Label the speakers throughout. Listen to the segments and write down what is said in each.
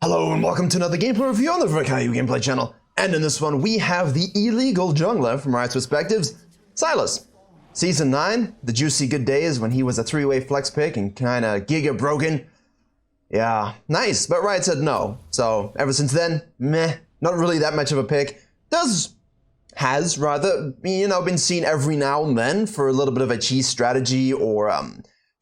Speaker 1: Hello and welcome to another gameplay review on the Virkayu gameplay channel. And in this one, we have the illegal jungler from Riot's perspectives, SYLAS. Season 9, the juicy good days when he was a three-way flex pick and kinda giga broken. Yeah, nice, but Riot said no. So ever since then, meh, not really that much of a pick. Has rather, been seen every now and then for a little bit of a cheese strategy or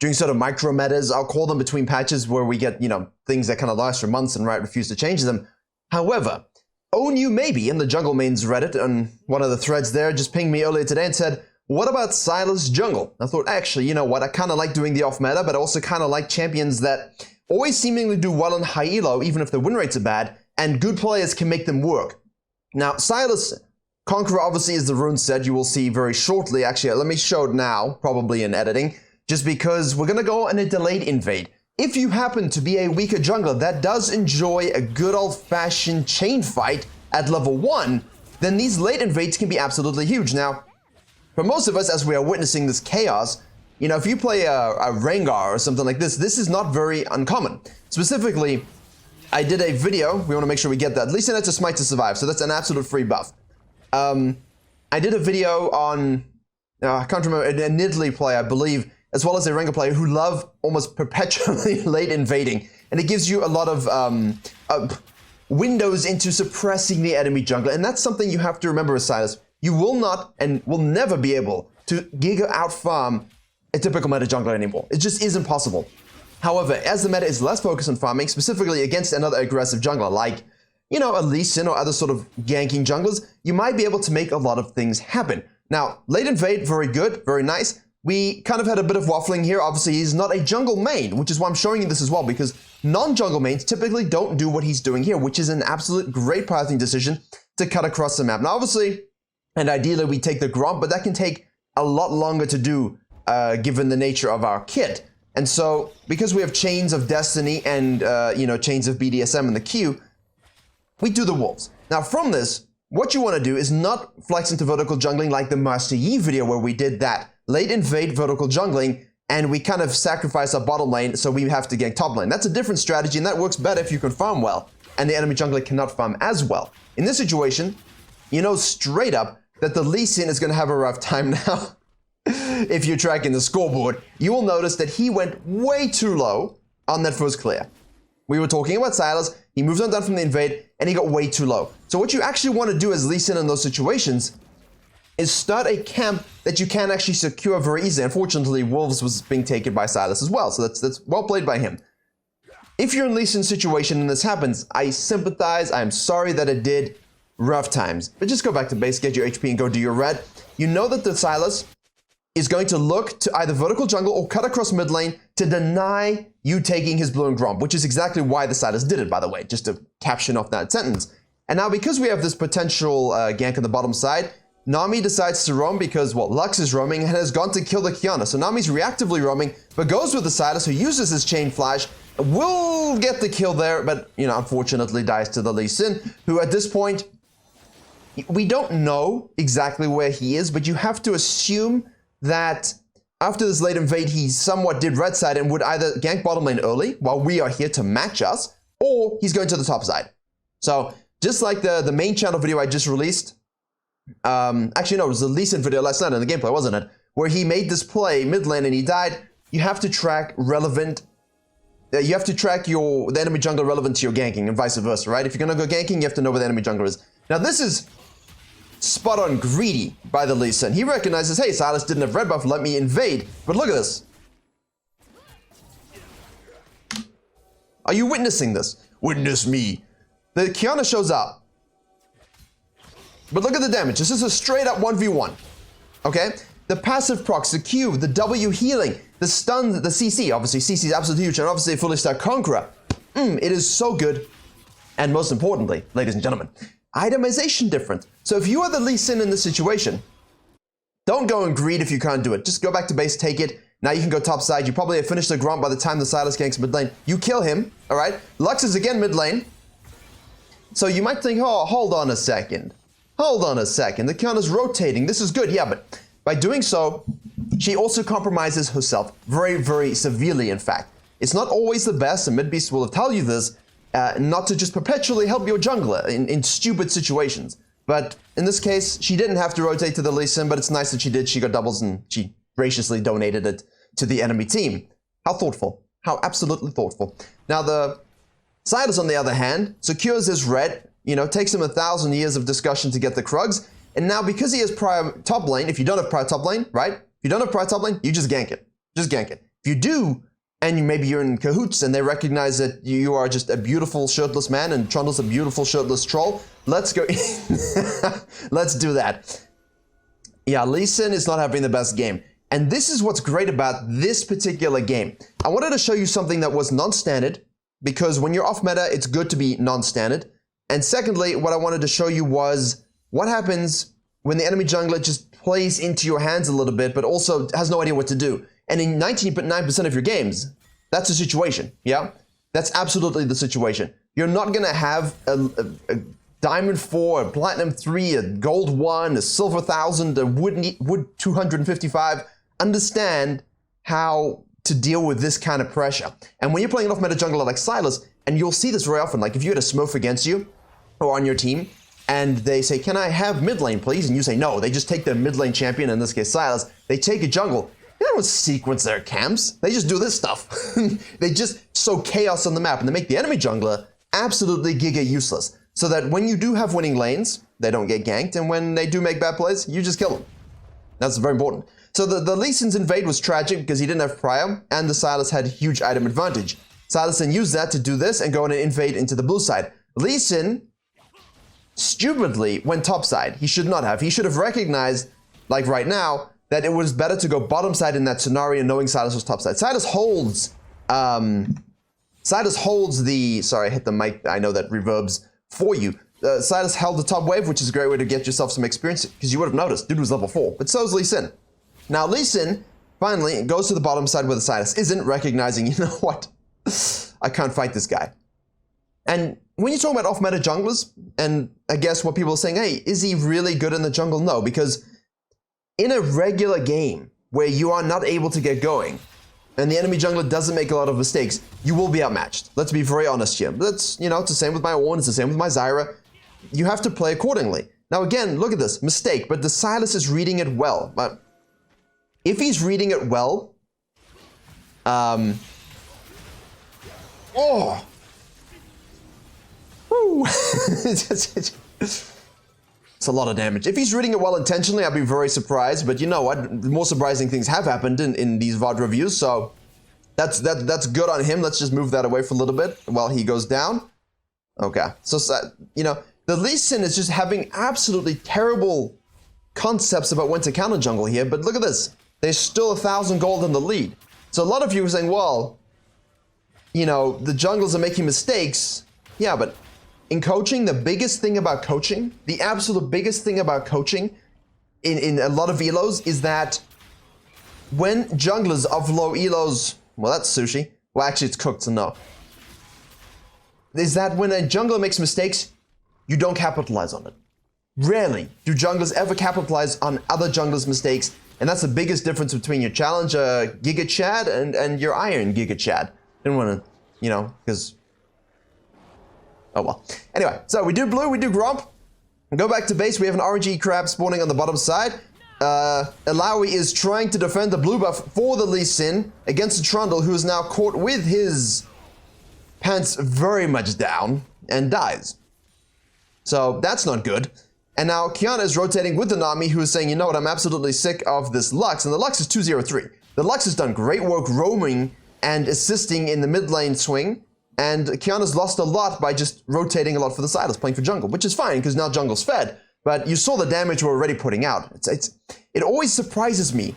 Speaker 1: doing sort of micro metas. I'll call them between patches where we get, things that kind of last for months and Riot refuse to change them. However, Oh New Maybe in the Jungle Mains Reddit on one of the threads there just pinged me earlier today and said, what about SYLAS jungle? I thought, actually, you know what, I kind of like doing the off meta, but I also kind of like champions that always seemingly do well in high elo, even if the win rates are bad, and good players can make them work. Now, SYLAS Conqueror obviously is the rune set you will see very shortly. Actually, let me show it now, probably in editing, just because we're going to go on a delayed invade. If you happen to be a weaker jungler that does enjoy a good old-fashioned chain fight at level 1, then these late invades can be absolutely huge. Now, for most of us, as we are witnessing this chaos, if you play a Rengar or something like this, this is not very uncommon. Specifically, I did a video, we want to make sure we get that. At least that's a smite to survive, so that's an absolute free buff. I did a video on, I can't remember, a Nidalee player, I believe, as well as a Rengar player who love almost perpetually late invading. And it gives you a lot of windows into suppressing the enemy jungler. And that's something you have to remember as SYLAS. You will not and will never be able to giga out farm a typical meta jungler anymore. It just isn't possible. However, as the meta is less focused on farming, specifically against another aggressive jungler like, a Lee Sin or other sort of ganking junglers, you might be able to make a lot of things happen. Now, late invade, very good, very nice. We kind of had a bit of waffling here. Obviously, he's not a jungle main, which is why I'm showing you this as well, because non-jungle mains typically don't do what he's doing here, which is an absolute great pathing decision to cut across the map. Now, obviously, and ideally we take the Gromp, but that can take a lot longer to do given the nature of our kit. And so, because we have Chains of Destiny and, Chains of BDSM in the queue, we do the Wolves. Now, from this, what you want to do is not flex into vertical jungling like the Master Yi video where we did that. Late invade vertical jungling, and we kind of sacrifice our bottom lane, so we have to gank top lane. That's a different strategy, and that works better if you can farm well, and the enemy jungler cannot farm as well. In this situation, you know straight up that the Lee Sin is going to have a rough time now. If you're tracking the scoreboard, you will notice that he went way too low on that first clear. We were talking about SYLAS, he moved on down from the invade, and he got way too low. So what you actually want to do as Lee Sin in those situations is start a camp that you can actually secure very easily. Unfortunately, Wolves was being taken by SYLAS as well, so that's well played by him. If you're in Lee Sin's situation and this happens, I sympathize, I'm sorry that it did, rough times. But just go back to base, get your HP and go do your red. You know that the SYLAS is going to look to either vertical jungle or cut across mid lane to deny you taking his blue and Gromp, which is exactly why the SYLAS did it, by the way, just to caption off that sentence. And now because we have this potential gank on the bottom side, Nami decides to roam because, well, Lux is roaming and has gone to kill the Kiana. So Nami's reactively roaming, but goes with the SYLAS, who uses his chain flash, will get the kill there, but, unfortunately dies to the Lee Sin, who at this point, we don't know exactly where he is, but you have to assume that after this late invade, he somewhat did red side and would either gank bottom lane early while we are here to match us, or he's going to the top side. So just like the main channel video I just released, actually no, it was the Lee Sin video last night in the gameplay, wasn't it? Where he made this play mid lane and he died. You have to track relevant, you have to track the enemy jungler relevant to your ganking and vice versa, right? If you're gonna go ganking, you have to know where the enemy jungler is. Now this is spot on greedy by the Lee Sin. He recognizes, hey, SYLAS didn't have red buff, let me invade. But look at this. Are you witnessing this? Witness me. The Kiana shows up. But look at the damage. This is a straight up 1v1. Okay? The passive procs, the Q, the W healing, the stun, the CC. Obviously, CC is absolutely huge, and obviously a fully stacked Conqueror. It is so good. And most importantly, ladies and gentlemen, itemization difference. So if you are the Lee Sin in this situation, don't go and greed if you can't do it. Just go back to base, take it. Now you can go top side. You probably have finished the Gromp by the time the SYLAS ganks mid lane. You kill him, all right? Lux is again mid lane. So you might think, oh, hold on a second. Hold on a second. The Kiana's rotating. This is good. Yeah, but by doing so, she also compromises herself very, very severely, in fact. It's not always the best, and Midbeast will tell you this, not to just perpetually help your jungler in stupid situations. But in this case, she didn't have to rotate to the Lee Sin, but it's nice that she did. She got doubles and she graciously donated it to the enemy team. How thoughtful. How absolutely thoughtful. Now the SYLAS, on the other hand, secures his red, you know, takes him 1,000 years of discussion to get the Krugs, and now because he has prior top lane, if you don't have prior top lane, right? If you don't have prior top lane, you just gank it. Just gank it. If you do, and maybe you're in cahoots and they recognize that you are just a beautiful shirtless man and Trundle's a beautiful shirtless troll, let's go. Let's do that. Yeah, Lee Sin is not having the best game. And this is what's great about this particular game. I wanted to show you something that was non-standard, because when you're off meta, it's good to be non-standard. And secondly, what I wanted to show you was what happens when the enemy jungler just plays into your hands a little bit, but also has no idea what to do. And in 99% of your games, that's the situation, yeah? That's absolutely the situation. You're not gonna have a Diamond 4, a Platinum 3, a Gold 1, a Silver 1000, a Wood 255, understand how to deal with this kind of pressure. And when you're playing an off-meta jungler like SYLAS, and you'll see this very often, like if you had a Smurf against you, or on your team, and they say, can I have mid lane, please? And you say no, they just take their mid lane champion, in this case SYLAS, they take a jungle. They don't sequence their camps, they just do this stuff. They just sow chaos on the map, and they make the enemy jungler absolutely giga useless. So that when you do have winning lanes, they don't get ganked, and when they do make bad plays, you just kill them. That's very important. So the Lee Sin's invade was tragic because he didn't have prior, and the SYLAS had huge item advantage. SYLAS then used that to do this and go on an invade into the blue side. Lee Sin stupidly went topside. He should not have. He should have recognized, like right now, that it was better to go bottom side in that scenario, knowing SYLAS was topside. SYLAS holds the, sorry, I hit the mic, I know that reverbs for you. SYLAS held the top wave, which is a great way to get yourself some experience, because you would have noticed, dude was level 4, but so is Lee Sin. Now Lee Sin, finally, goes to the bottom side where the SYLAS isn't, recognizing, you know what, I can't fight this guy. And when you're talking about off-meta junglers, and I guess what people are saying, hey, is he really good in the jungle? No, because in a regular game where you are not able to get going, and the enemy jungler doesn't make a lot of mistakes, you will be outmatched. Let's be very honest here. That's, you know, it's the same with my Ornn, it's the same with my Zyra. You have to play accordingly. Now again, look at this, mistake, but the SYLAS is reading it well. But if he's reading it well, oh! Woo! It's a lot of damage. If he's reading it well intentionally, I'd be very surprised. But you know what? More surprising things have happened in these VOD reviews, so that's good on him. Let's just move that away for a little bit while he goes down. Okay, so you know, the Lee Sin is just having absolutely terrible concepts about when to counter jungle here. But look at this. There's still 1,000 gold in the lead. So a lot of you are saying, well, you know, the junglers are making mistakes. Yeah, but in coaching, the biggest thing about coaching, the absolute biggest thing about coaching in a lot of elos is that when junglers of low elos, well, that's sushi. Well, actually, it's cooked, so no. Is that when a jungler makes mistakes, you don't capitalize on it. Rarely do junglers ever capitalize on other junglers' mistakes, and that's the biggest difference between your challenger Giga Chad and your Iron Giga Chad. Didn't want to, you know, because... oh well. Anyway, so we do blue, we do Gromp. Go back to base, we have an RNG crab spawning on the bottom side. Alawi is trying to defend the blue buff for the Lee Sin against the Trundle, who is now caught with his pants very much down and dies. So that's not good. And now Kiana is rotating with the Nami, who is saying, you know what, I'm absolutely sick of this Lux, and the Lux is 203. The Lux has done great work roaming and assisting in the mid lane swing. And Kiana's lost a lot by just rotating a lot for the SYLAS, playing for jungle, which is fine because now jungle's fed. But you saw the damage we're already putting out. It always surprises me,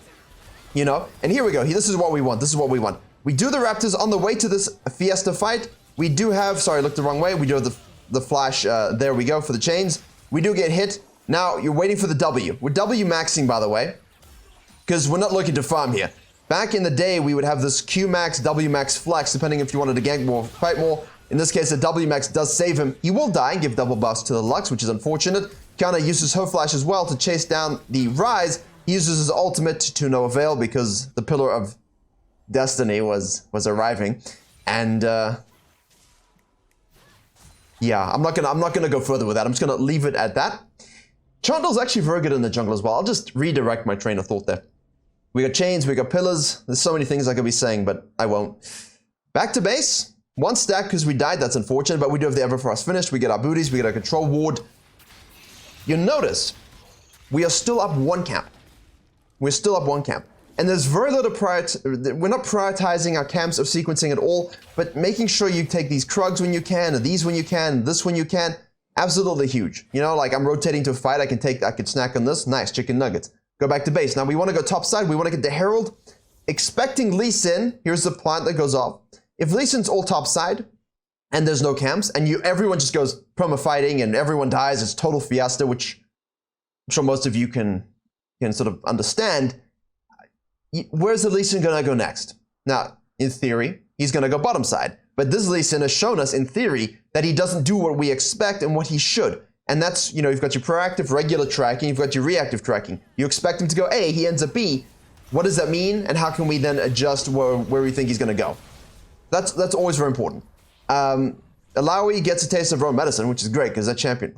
Speaker 1: you know? And here we go. This is what we want. This is what we want. We do the Raptors on the way to this Fiesta fight. We do have, sorry, I looked the wrong way. We do have the flash, there we go, for the chains. We do get hit. Now you're waiting for the W. We're W maxing, by the way, because we're not looking to farm here. Back in the day, we would have this Q max, W max flex, depending if you wanted to gank more, fight more. In this case, the W max does save him. He will die and give double buffs to the Lux, which is unfortunate. Kiana uses her flash as well to chase down the Rise. He uses his ultimate to no avail because the Pillar of Destiny was arriving. And Yeah, I'm not gonna go further with that. I'm just gonna leave it at that. Trundle's actually very good in the jungle as well. I'll just redirect my train of thought there. We got chains, we got pillars. There's so many things I could be saying, but I won't. Back to base. One stack because we died. That's unfortunate, but we do have the Everfrost finished. We get our booties. We get our control ward. You'll notice we are still up one camp. We're still up one camp. And there's very little we're not prioritizing our camps or sequencing at all, but making sure you take these Krugs when you can, and these when you can, and this when you can. Absolutely huge. You know, like I'm rotating to a fight, I can snack on this. Nice, chicken nuggets. Go back to base. Now we want to go top side. We want to get the Herald. Expecting Lee Sin. Here's the plant that goes off. If Lee Sin's all top side, and there's no camps, and everyone just goes promo fighting, and everyone dies, it's total Fiesta, which I'm sure most of you can sort of understand. Where's the Lee Sin gonna go next? Now, in theory, he's gonna go bottom side. But this Lee Sin has shown us, in theory, that he doesn't do what we expect and what he should. And that's, you know, you've got your proactive, regular tracking, you've got your reactive tracking. You expect him to go A, he ends up B. What does that mean? And how can we then adjust where we think he's gonna go? That's always very important. Alawi gets a taste of Rowan medicine, which is great, because that champion...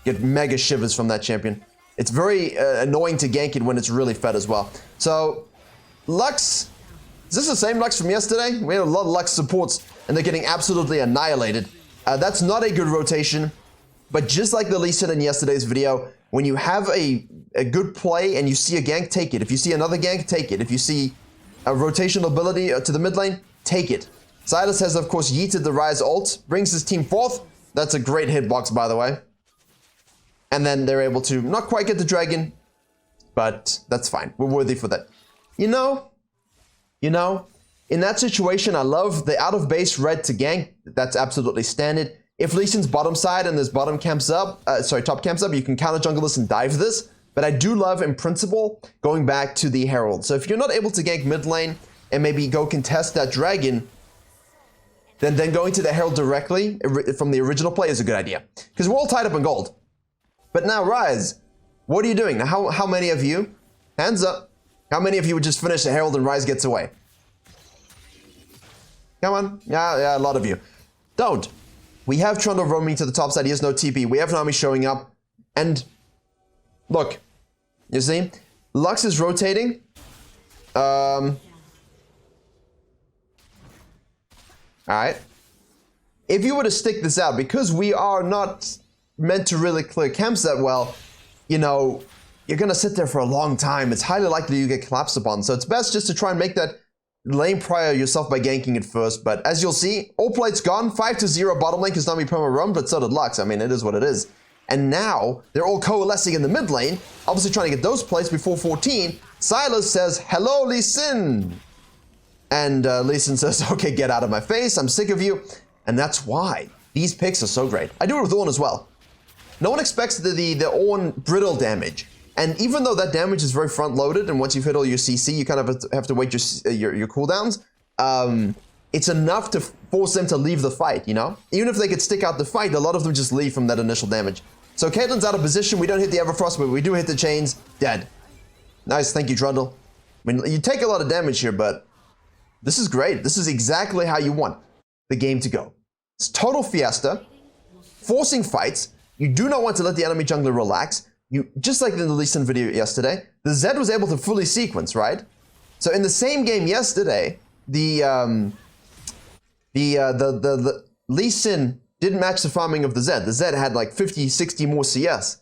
Speaker 1: Get mega shivers from that champion. It's very annoying to gank it when it's really fed as well. So, Lux... Is this the same Lux from yesterday? We had a lot of Lux supports, and they're getting absolutely annihilated. That's not a good rotation, but just like the Lee Sin in yesterday's video, when you have a good play and you see a gank, take it. If you see another gank, take it. If you see a rotational ability to the mid lane, take it. SYLAS has, of course, yeeted the Rise ult, brings his team fourth. That's a great hitbox, by the way. And then they're able to not quite get the dragon, but that's fine. We're worthy for that. You know, in that situation, I love the out of base red to gank. That's absolutely standard. If Lee Sin's bottom side and there's top camps up, you can counter jungle this and dive this. But I do love, in principle, going back to the Herald. So if you're not able to gank mid lane and maybe go contest that dragon, then going to the Herald directly from the original play is a good idea. Because we're all tied up in gold. But now, Rise, what are you doing? Now, how many of you, hands up, how many of you would just finish the Herald and Rise gets away? Come on. Yeah, a lot of you. Don't. We have Trundle roaming to the top side. He has no TP. We have Nami showing up. And look, you see? Lux is rotating. Alright. If you were to stick this out, because we are not meant to really clear camps that well, you know, you're going to sit there for a long time. It's highly likely you get collapsed upon. So it's best just to try and make that lane prior yourself by ganking it first. But as you'll see, all plates gone. 5-0 bottom lane because Nami promo roamed, but so did Lux. I mean, it is what it is. And now they're all coalescing in the mid lane, obviously trying to get those plates before 14. SYLAS says, hello, Lee Sin. And Lee Sin says, okay, get out of my face. I'm sick of you. And that's why these picks are so great. I do it with Ornn as well. No one expects the Ornn brittle damage. And even though that damage is very front-loaded, and once you've hit all your CC, you kind of have to wait your cooldowns, it's enough to force them to leave the fight, you know? Even if they could stick out the fight, a lot of them just leave from that initial damage. So Caitlyn's out of position. We don't hit the Everfrost, but we do hit the chains. Dead. Nice, thank you, Trundle. I mean, you take a lot of damage here, but this is great. This is exactly how you want the game to go. It's total Fiesta, forcing fights. You do not want to let the enemy jungler relax. You, just like in the Lee Sin video yesterday, the Zed was able to fully sequence, right? So in the same game yesterday, the Lee Sin didn't match the farming of the Zed. The Zed had like 50, 60 more CS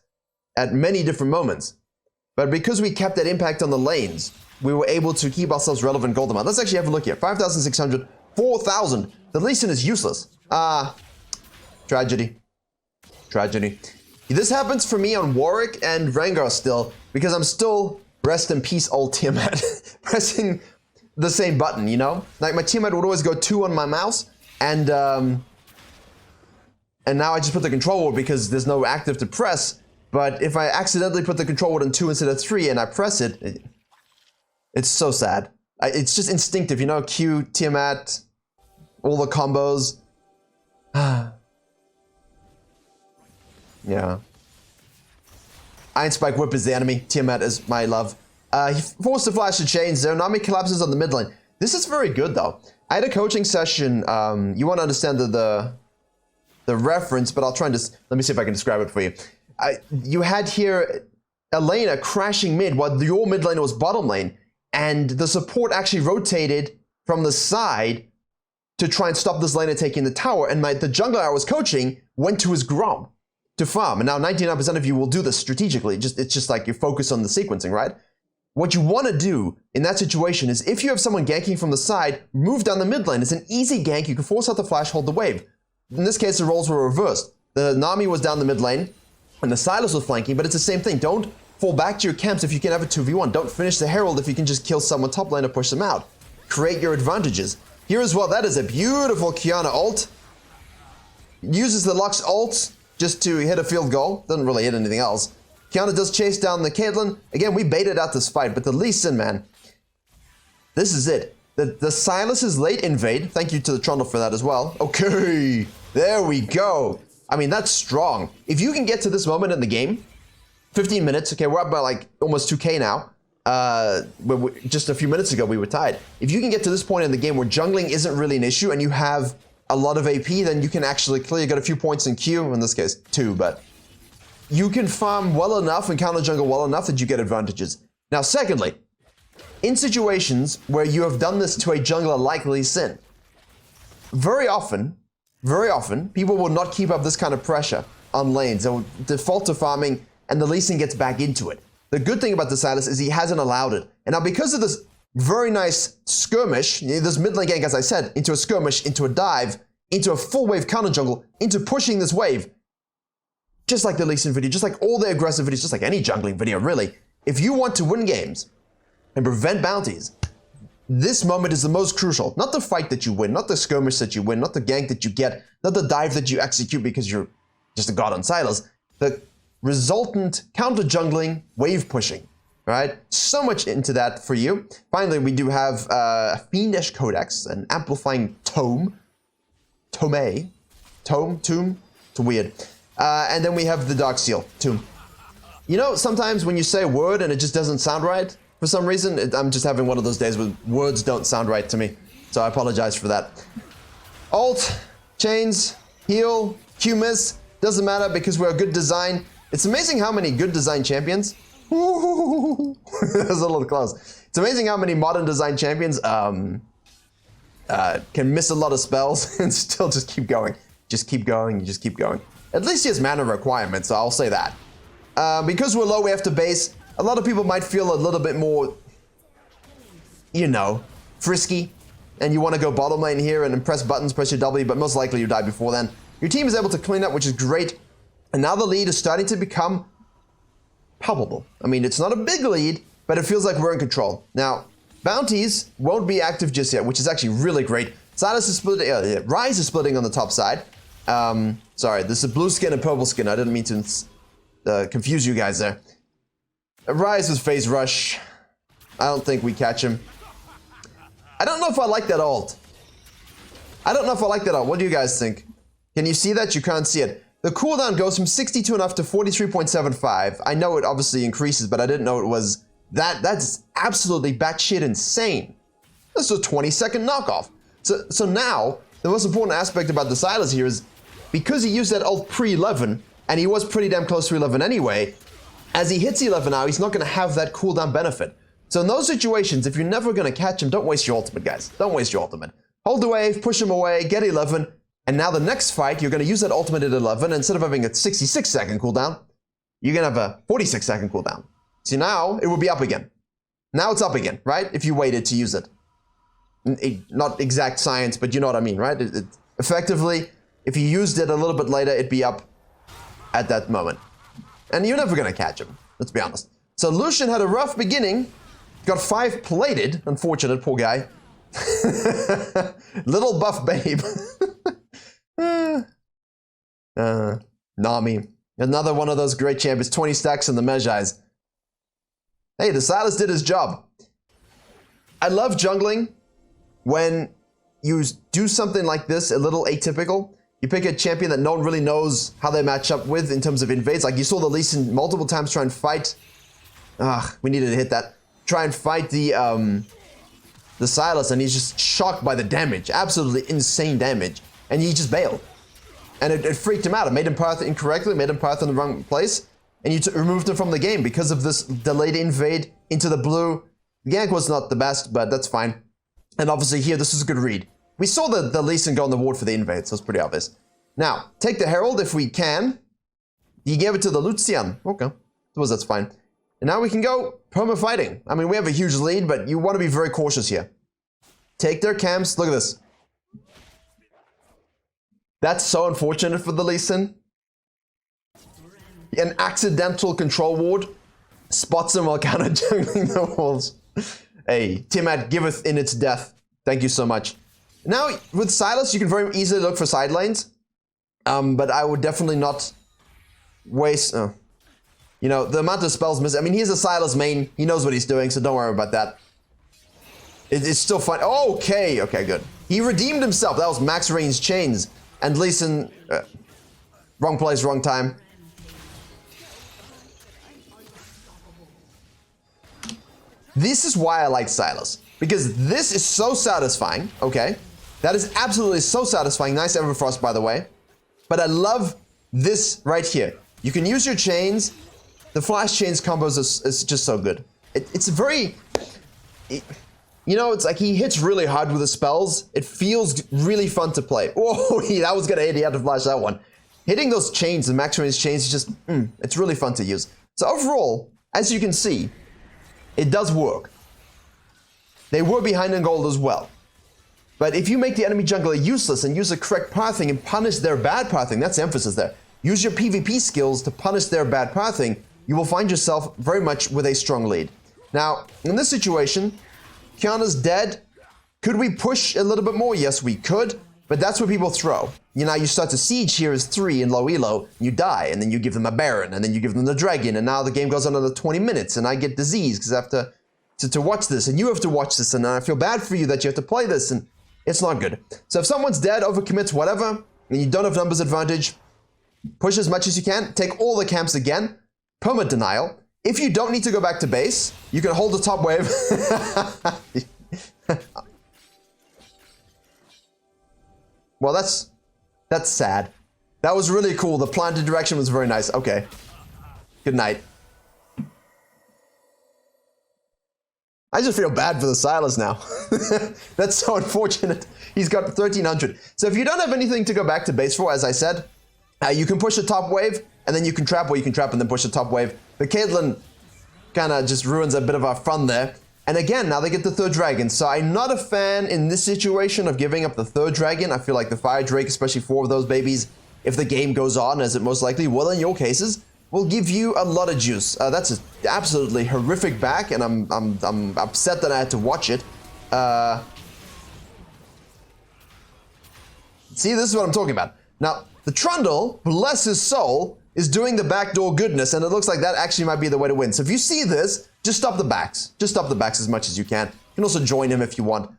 Speaker 1: at many different moments. But because we kept that impact on the lanes, we were able to keep ourselves relevant gold amount. Let's actually have a look here. 5,600, 4,000. The Lee Sin is useless. Tragedy. Tragedy. This happens for me on Warwick and Rengar still, because I'm still rest in peace old Tiamat, pressing the same button, you know? Like my Tiamat would always go 2 on my mouse, and now I just put the control word because there's no active to press, but if I accidentally put the control word on 2 instead of 3 and I press it, it's so sad. It's just instinctive, you know? Q, Tiamat, all the combos. Yeah. Iron Spike Whip is the enemy. Tiamat is my love. He forced the flash to change there. Nami collapses on the mid lane. This is very good though. I had a coaching session. You want to understand the the reference, but I'll try and just, let me see if I can describe it for you. You had here a laner crashing mid while your mid laner was bottom lane, and the support actually rotated from the side to try and stop this laner taking the tower, and the jungler I was coaching went to his Grom to farm. And now 99% of you will do this strategically. It's just like you focus on the sequencing, right? What you want to do in that situation is if you have someone ganking from the side, move down the mid lane. It's an easy gank. You can force out the flash, hold the wave. In this case, the roles were reversed. The Nami was down the mid lane, and the SYLAS was flanking, but it's the same thing. Don't fall back to your camps if you can have a 2v1. Don't finish the Herald if you can just kill someone top lane or push them out. Create your advantages. Here as well, that is a beautiful Qiyana ult. Uses the Lux ult just to hit a field goal. Doesn't really hit anything else. Qiyana does chase down the Caitlyn. Again, we baited out this fight, but the Lee Sin, man, this is it. The SYLAS' late invade. Thank you to the Trundle for that as well. Okay, there we go. I mean, that's strong. If you can get to this moment in the game, 15 minutes, okay, we're up by like almost 2K now. Just a few minutes ago, we were tied. If you can get to this point in the game where jungling isn't really an issue and you have a lot of AP, then you can actually clearly get a few points in Q, in this case 2, but you can farm well enough and counter jungle well enough that you get advantages. Now, secondly, in situations where you have done this to a jungler like Lee Sin, very often, people will not keep up this kind of pressure on lanes. They'll default to farming, and the Lee Sin gets back into it. The good thing about the SYLAS is he hasn't allowed it. And now because of this very nice skirmish, this mid lane gank, as I said, into a skirmish, into a dive, into a full wave counter jungle, into pushing this wave, just like the Lee Sin video, just like all the aggressive videos, just like any jungling video, really. If you want to win games and prevent bounties, this moment is the most crucial. Not the fight that you win, not the skirmish that you win, not the gank that you get, not the dive that you execute because you're just a god on SYLAS. The resultant counter jungling wave pushing, right? So much into that for you. Finally, we do have a Fiendish Codex, an amplifying Tomb, it's weird. And then we have the Dark Seal, Tomb. You know, sometimes when you say a word and it just doesn't sound right, for some reason, I'm just having one of those days where words don't sound right to me. So I apologize for that. Alt, chains, heal, Q miss, doesn't matter because we're a good design. It's amazing how many good design champions. That was a little close. It's amazing how many modern design champions can miss a lot of spells and still just keep going. Just keep going, you just keep going. At least he has mana requirements, so I'll say that. Because we're low, we have to base. A lot of people might feel a little bit more, you know, frisky. And you want to go bottom lane here and press buttons, press your W, but most likely you die before then. Your team is able to clean up, which is great. And now the lead is starting to become palpable. I mean, it's not a big lead, but it feels like we're in control. Now, bounties won't be active just yet, which is actually really great. SYLAS is splitting, Rise is splitting on the top side. Sorry, this is blue skin and purple skin. I didn't mean to confuse you guys there. Rise was phase rush. I don't think we catch him. I don't know if I like that ult. What do you guys think? Can you see that? You can't see it. The cooldown goes from 62.5 to 43.75. I know it obviously increases, but I didn't know it was that. That's absolutely batshit insane. This is a 20-second knockoff. So now, the most important aspect about the SYLAS here is because he used that ult pre-11, and he was pretty damn close to 11 anyway, as he hits 11 now, he's not going to have that cooldown benefit. So in those situations, if you're never going to catch him, don't waste your ultimate, guys. Don't waste your ultimate. Hold the wave, push him away, get 11, and now the next fight, you're going to use that ultimate at 11. Instead of having a 66-second cooldown, you're going to have a 46-second cooldown. So now, it will be up again. Now it's up again, right? If you waited to use it. Not exact science, but you know what I mean, right? Effectively, if you used it a little bit later, it'd be up at that moment. And you're never going to catch him, let's be honest. So Lucian had a rough beginning. Got 5 plated. Unfortunate, poor guy. Little buff babe. Nami. Another one of those great champions. 20 stacks in the Mejais. Hey, the SYLAS did his job. I love jungling when you do something like this, a little atypical. You pick a champion that no one really knows how they match up with in terms of invades. Like you saw the Lee Sin multiple times try and fight. We needed to hit that. Try and fight the SYLAS, and he's just shocked by the damage. Absolutely insane damage. And he just bailed. And it freaked him out. It made him path incorrectly, made him path in the wrong place, and you removed him from the game because of this delayed invade into the blue. Gank was not the best, but that's fine. And obviously here, this is a good read. We saw the Lee Sin go on the ward for the invade, so it's pretty obvious. Now, take the Herald if we can. You gave it to the Lucian. Okay, that's fine. And now we can go perma fighting. I mean, we have a huge lead, but you want to be very cautious here. Take their camps. Look at this. That's so unfortunate for the Lee Sin. An accidental control ward spots him while counter jungling the walls. Hey, Tiamat giveth in its death. Thank you so much. Now, with SYLAS, you can very easily look for side lanes. But I would definitely not waste... you know, the amount of spells missing. I mean, he's a SYLAS main. He knows what he's doing, so don't worry about that. It's still fun. Okay, good. He redeemed himself. That was max range chains. And Lee Sin, wrong place, wrong time. This is why I like SYLAS. Because this is so satisfying, okay? That is absolutely so satisfying. Nice Everfrost, by the way. But I love this right here. You can use your chains. The flash chains combos is just so good. It's very... you know, it's like he hits really hard with the spells. It feels really fun to play. Whoa, that was gonna hit. He had to flash that one. Hitting those chains, the max range chains, is just, it's really fun to use. So overall, as you can see, it does work. They were behind in gold as well. But if you make the enemy jungler useless and use the correct pathing and punish their bad pathing, that's the emphasis there. Use your PvP skills to punish their bad pathing, you will find yourself very much with a strong lead. Now, in this situation, Kiana's dead. Could we push a little bit more? Yes, we could. But that's what people throw. You know, you start to siege here as 3 in low elo, you die, and then you give them a Baron, and then you give them the Dragon, and now the game goes on another 20 minutes, and I get diseased because I have to watch this, and you have to watch this, and I feel bad for you that you have to play this, and it's not good. So if someone's dead, overcommits, whatever, and you don't have numbers advantage, push as much as you can, take all the camps again, perma denial. If you don't need to go back to base, you can hold the top wave. Well, that's sad. That was really cool. The planted direction was very nice. Okay. Good night. I just feel bad for the SYLAS now. That's so unfortunate. He's got 1300. So if you don't have anything to go back to base for, as I said, you can push the top wave, and then you can trap, or you can trap and then push the top wave. But Caitlyn kind of just ruins a bit of our fun there. And again, now they get the third dragon. So I'm not a fan in this situation of giving up the third dragon. I feel like the Fire Drake, especially 4 of those babies, if the game goes on, as it most likely will in your cases, will give you a lot of juice. That's an absolutely horrific back, and I'm upset that I had to watch it. See, this is what I'm talking about. Now, the Trundle, bless his soul, is doing the backdoor goodness, and it looks like that actually might be the way to win. So if you see this, just stop the backs. Just stop the backs as much as you can. You can also join him if you want.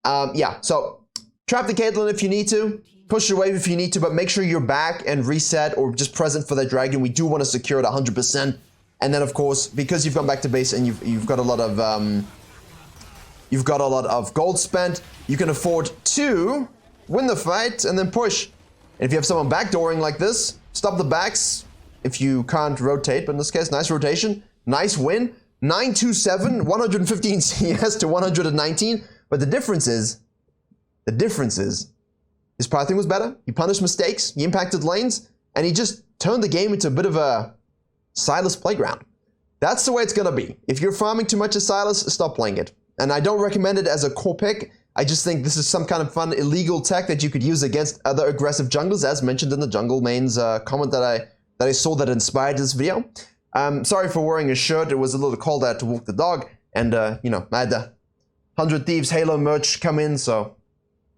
Speaker 1: Yeah, so trap the Caitlyn if you need to. Push your wave if you need to, but make sure you're back and reset or just present for that dragon. We do want to secure it 100%. And then, of course, because you've gone back to base and you've got a lot of gold spent, you can afford to win the fight and then push. And if you have someone backdooring like this, stop the backs if you can't rotate. But in this case, nice rotation, nice win. 927, 115 CS to 119. But the difference is, his pathing was better. He punished mistakes. He impacted lanes, and he just turned the game into a bit of a SYLAS playground. That's the way it's gonna be. If you're farming too much as SYLAS, stop playing it. And I don't recommend it as a core pick. I just think this is some kind of fun illegal tech that you could use against other aggressive junglers, as mentioned in the Jungle Mains comment that I saw that inspired this video. Sorry for wearing a shirt. It was a little cold. I had to walk the dog, and you know, I had the 100 Thieves Halo merch come in, so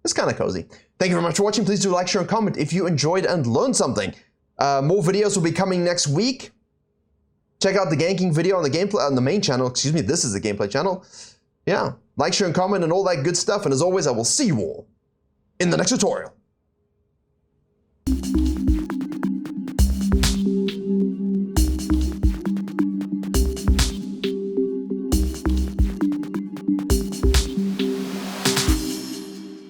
Speaker 1: it's kind of cozy. Thank you very much for watching. Please do like, share, and comment if you enjoyed and learned something. More videos will be coming next week. Check out the ganking video on the gameplay on the main channel. Excuse me, this is the gameplay channel. Yeah, like, share, and comment, and all that good stuff. And as always, I will see you all in the next tutorial.